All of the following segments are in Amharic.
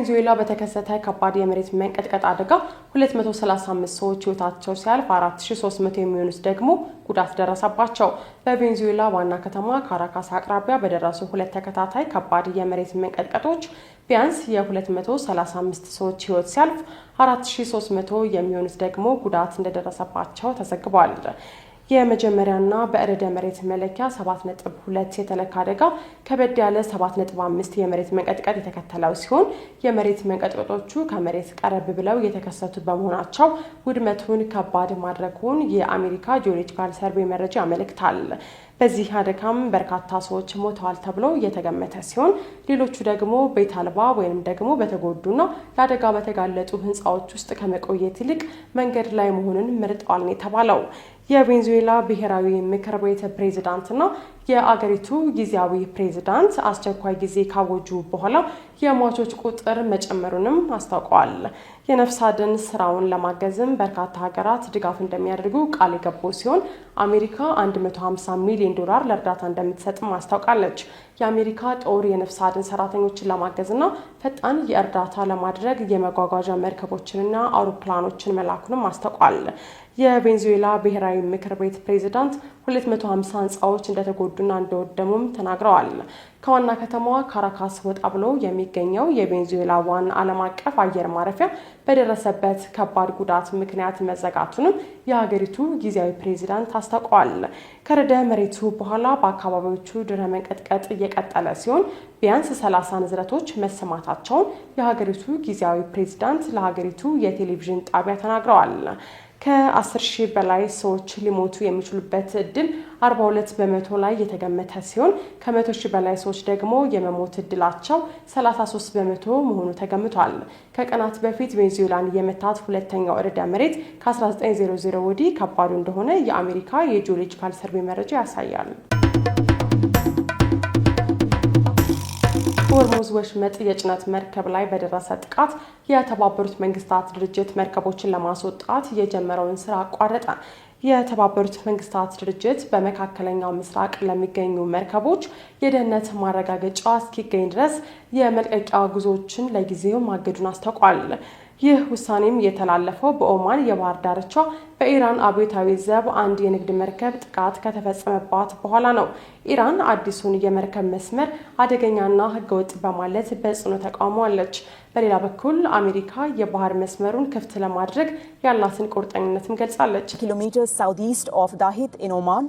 በቬንዙዌላ በተከሰተ ከባድ የመሬት መንቀጥቀጥ አደጋ 235 ሰዎች ህይወታቸው ሲያልፍ 4300 የሚሆኑት ደግሞ ጉዳት ደረሰባቸው። በቬንዙዌላ ዋና ከተማ ካራካስ አቅራቢያ በደረሱ ሁለት ተከታታይ ከባድ የመሬት መንቀጥቀጦች ቢያንስ የ235 ሰዎች ህይወት ሲያልፍ 4300 የሚሆኑት ደግሞ ጉዳት እንደደረሰባቸው ተዘግቧል። የመጀመሪያና በእርደ መሬት መለኪያ 7.2 የተለካ አደጋ ከበድ ያለ 7.5 የመሬት መንቀጥቀጥ የተከተለው ሲሆን የመሬት መንቀጥቀጦቹ ከመሬት ቀረብ ብለው የተከሰቱ በመሆናቸው ውድመቱን ከባድ ማድረጉን የአሜሪካ ጂኦሎጂካል ሰርቬይ መረጃ ያመለክታል። በዚህ አደጋም በርካታ ሰዎች ሞተዋል ተብሎ የተገመተ ሲሆን ሌሎቹ ደግሞ ቤት አልባ ወይም ደግሞ በተጎዱና ለአደጋ በተጋለጡ ህንፃዎች ውስጥ ከመቆየት ይልቅ መንገድ ላይ መሆኑን መርጠዋል ነው የተባለው። የቬንዙዌላ ብሔራዊ ምክር ቤት ፕሬዝዳንትና የአገሪቱ ጊዜያዊ ፕሬዝዳንት አስቸኳይ ጊዜ ካወጁ በኋላ የሟቾች ቁጥር መጨመሩንም አስታውቀዋል። የነፍስ አድን ስራውን ለማገዝም በርካታ ሀገራት ድጋፍ እንደሚያደርጉ ቃል የገቡ ሲሆን አሜሪካ $150 ሚሊዮን ለእርዳታ እንደምትሰጥም አስታውቃለች። የአሜሪካ ጦር የነፍስ አድን ሰራተኞችን ለማገዝና ፈጣን የእርዳታ ለማድረግ የመጓጓዣ መርከቦችንና አውሮፕላኖችን መላኩንም አስታውቋል። የቬንዙዌላ ብሔራዊ ምክር ቤት ፕሬዝዳንት 250 ህንፃዎች እንደተጎዱና እንደወደሙም ተናግረዋል። ከዋና ከተማዋ ካራካስ ወጣ ብሎ የሚገኘው የቬንዙዌላ ዋና ዓለም አቀፍ አየር ማረፊያ በደረሰበት ከባድ ጉዳት ምክንያት መዘጋቱንም የሀገሪቱ ጊዜያዊ ፕሬዝዳንት አስታውቀዋል። ከርዕደ መሬቱ በኋላ በአካባቢዎቹ ድህረ መንቀጥቀጥ እየቀጠለ ሲሆን ቢያንስ 30 ንዝረቶች መሰማታቸውን የሀገሪቱ ጊዜያዊ ፕሬዝዳንት ለሀገሪቱ የቴሌቪዥን ጣቢያ ተናግረዋል። ከ10,000 በላይ ሰዎች ሊሞቱ የሚችሉበት እድል 42 በመቶ ላይ የተገመተ ሲሆን ከ100,000 በላይ ሰዎች ደግሞ የመሞት እድላቸው 33 በመቶ መሆኑ ተገምቷል። ከቀናት በፊት ቬንዙዌላን የመታት ሁለተኛው ርዕደ መሬት ከ1900 ወዲህ ከባዱ እንደሆነ የአሜሪካ የጂኦሎጂካል ሰርቬይ መረጃ ያሳያል። ሆርሙዝ ወሽመጥ የጭነት መርከብ ላይ በደረሰ ጥቃት የተባበሩት መንግስታት ድርጅት መርከቦችን ለማስወጣት የጀመረውን ስራ አቋረጠ። የተባበሩት መንግስታት ድርጅት በመካከለኛው ምስራቅ ለሚገኙ መርከቦች የደህንነት ማረጋገጫ እስኪገኝ ድረስ የመልቀቂያ ጉዞዎችን ለጊዜው ማገዱን አስታውቋል። ይህ ውሳኔም የተላለፈው በኦማን የባህር ዳርቻ በኢራን አብዮታዊ ዘብ አንድ የንግድ መርከብ ጥቃት ከተፈጸመባት በኋላ ነው። ኢራን አዲሱን የመርከብ መስመር አደገኛና ህገወጥ በማለት በጽኑ ተቃውሟለች። በሌላ በኩል አሜሪካ የባህር መስመሩን ክፍት ለማድረግ ያላትን ቁርጠኝነትም ገልጻለች። Kilometers southeast of Dahit in Oman.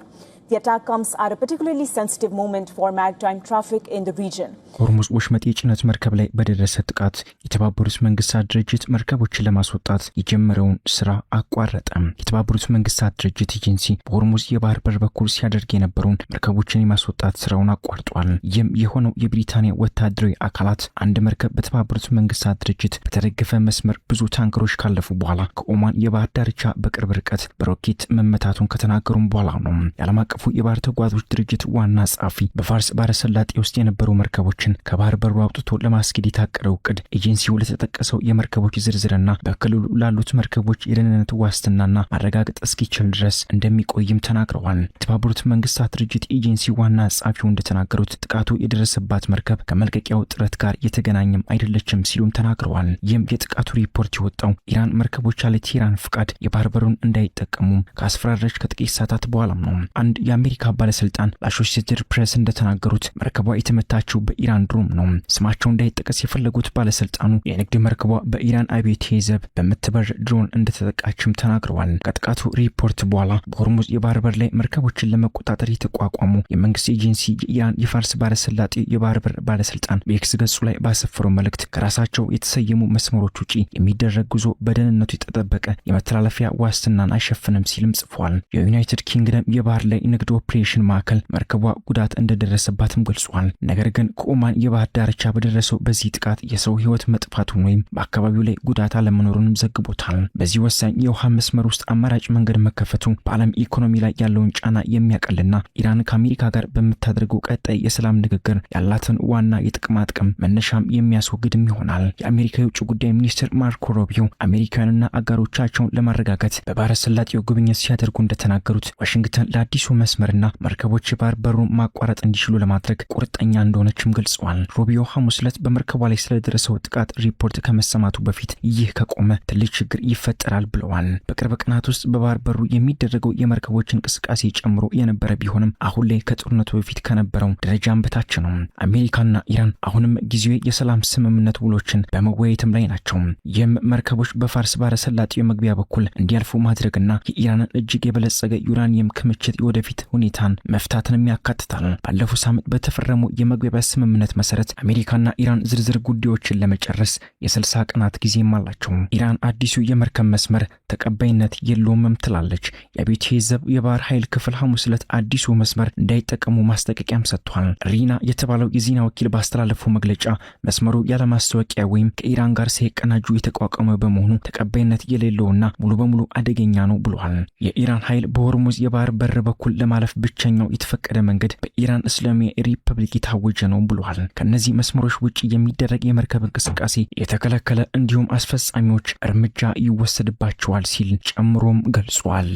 The attack comes at a particularly sensitive moment for maritime traffic in the region. ሆርሙዝ ወሽመጥ የጭነት መርከብ ላይ በደረሰ ጥቃት የተባበሩት መንግስታት ድርጅት መርከቦችን ለማስወጣት የጀመረውን ስራ አቋረጠ። የተባበሩት መንግስታት ድርጅት ኤጀንሲ በሆርሙዝ የባህር በር በኩል ሲያደርግ የነበረውን መርከቦችን የማስወጣት ስራውን አቋርጧል። ይህም የሆነው የብሪታንያ ወታደራዊ አካላት አንድ መርከብ በተባበሩት መንግስታት ድርጅት በተደገፈ መስመር ብዙ ታንከሮች ካለፉ በኋላ ከኦማን የባህር ዳርቻ በቅርብ ርቀት በሮኬት መመታቱን ከተናገሩም በኋላ ነው። የዓለም አቀፉ የባህር ተጓዦች ድርጅት ዋና ጸሐፊ በፋርስ ባህረ ሰላጤ ውስጥ የነበሩ መርከቦችን ከባህር በሩ አውጥቶ ለማስገድ የታቀደው እቅድ ኤጀንሲው ለተጠቀሰው የመርከቦች ዝርዝርና በክልሉ ላሉት መርከቦች የደህንነት ዋስትናና ማረጋገጥ እስኪችል ድረስ እንደሚቆይም ተናግረዋል። የተባበሩት መንግስታት ድርጅት ኤጀንሲ ዋና ጸሐፊው እንደተናገሩት ጥቃቱ የደረሰባት መርከብ ከመልቀቂያው ጥረት ጋር የተገናኘም አይደለችም ሲሉም ተናግረዋል። ይህም የጥቃቱ ሪፖርት የወጣው ኢራን መርከቦች ያለ ቴህራን ፍቃድ የባህር በሩን እንዳይጠቀሙም ካስፈራረች ከጥቂት ሰዓታት በኋላም ነው። አንድ የአሜሪካ ባለስልጣን ለአሶሺየትድ ፕሬስ እንደተናገሩት መርከቧ የተመታችው በኢራን ድሮን ነው። ስማቸው እንዳይጠቀስ የፈለጉት ባለስልጣኑ የንግድ መርከቧ በኢራን አብዮታዊ ዘብ በምትበር ድሮን እንደተጠቃችም ተናግረዋል። ከጥቃቱ ሪፖርት በኋላ በሆርሙዝ የባህር በር ላይ መርከቦችን ለመቆጣጠር የተቋቋሙ የመንግስት ኤጀንሲ የኢራን የፋርስ ባህረ ሰላጤ የባህር በር ባለስልጣን በኤክስ ገጹ ላይ ባሰፈረው መልእክት ከራሳቸው የተሰየሙ መስመሮች ውጪ የሚደረግ ጉዞ በደህንነቱ የተጠበቀ የመተላለፊያ ዋስትናን አይሸፍንም ሲልም ጽፏል። የዩናይትድ ኪንግደም የባህር ላይ ንግድ ኦፕሬሽን ማዕከል መርከቧ ጉዳት እንደደረሰባትም ገልጿል። ነገር ግን ከኦማን የባህር ዳርቻ በደረሰው በዚህ ጥቃት የሰው ህይወት መጥፋቱን ወይም በአካባቢው ላይ ጉዳት አለመኖሩንም ዘግቦታል። በዚህ ወሳኝ የውሃ መስመር ውስጥ አማራጭ መንገድ መከፈቱ በዓለም ኢኮኖሚ ላይ ያለውን ጫና የሚያቀልና ኢራን ከአሜሪካ ጋር በምታደርገው ቀጣይ የሰላም ንግግር ያላትን ዋና የጥቅማጥቅም መነሻም የሚያስወግድም ይሆናል። የአሜሪካ የውጭ ጉዳይ ሚኒስትር ማርኮ ሩቢዮ አሜሪካንና አጋሮቻቸውን ለማረጋጋት በባህረ ሰላጤው ጉብኝት ሲያደርጉ እንደተናገሩት ዋሽንግተን ለአዲሱ መስመርና መርከቦች የባህር በሩን ማቋረጥ እንዲችሉ ለማድረግ ቁርጠኛ እንደሆነችም ገልጸዋል። ሩቢዮ ሐሙስ ዕለት በመርከቧ ላይ ስለደረሰው ጥቃት ሪፖርት ከመሰማቱ በፊት ይህ ከቆመ ትልቅ ችግር ይፈጠራል ብለዋል። በቅርብ ቀናት ውስጥ በባህር በሩ የሚደረገው የመርከቦች እንቅስቃሴ ጨምሮ የነበረ ቢሆንም አሁን ላይ ከጦርነቱ በፊት ከነበረው ደረጃም በታች ነው። አሜሪካና ኢራን አሁንም ጊዜያዊ የሰላም ስምምነት ውሎችን በመወያየትም ላይ ናቸው። ይህም መርከቦች በፋርስ ባህረ ሰላጤው የመግቢያ በኩል እንዲያልፉ ማድረግና የኢራንን እጅግ የበለጸገ ዩራኒየም ክምችት የወደፊት ሁኔታን መፍታትንም ያካትታል። ባለፈው ሳምንት በተፈረመው የመግቢያ ስምምነት መሰረት አሜሪካና ኢራን ዝርዝር ጉዳዮችን ለመጨረስ የ60 ቀናት ጊዜም አላቸው። ኢራን አዲሱ የመርከብ መስመር ተቀባይነት የለውም ትላለች። የአብዮታዊ ዘብ የባህር ኃይል ክፍል ሐሙስ ዕለት አዲሱ መስመር እንዳይጠቀሙ ማስጠንቀቂያም ሰጥቷል። ሪና የተባለው የዜና ወኪል ባስተላለፈው መግለጫ መስመሩ ያለማስታወቂያ ወይም ከኢራን ጋር ሳይቀናጁ የተቋቋመ በመሆኑ ተቀባይነት የሌለውና ሙሉ በሙሉ አደገኛ ነው ብሏል። የኢራን ኃይል በሆርሙዝ የባህር በር በኩል ለማለፍ ብቸኛው የተፈቀደ መንገድ በኢራን እስላማዊ ሪፐብሊክ የታወጀ ነው ብሏል። ከነዚህ መስመሮች ውጪ የሚደረግ የመርከብ እንቅስቃሴ የተከለከለ እንዲሁም አስፈጻሚዎች እርምጃ ይወሰድባቸዋል ሲል ጨምሮም ገልጿል።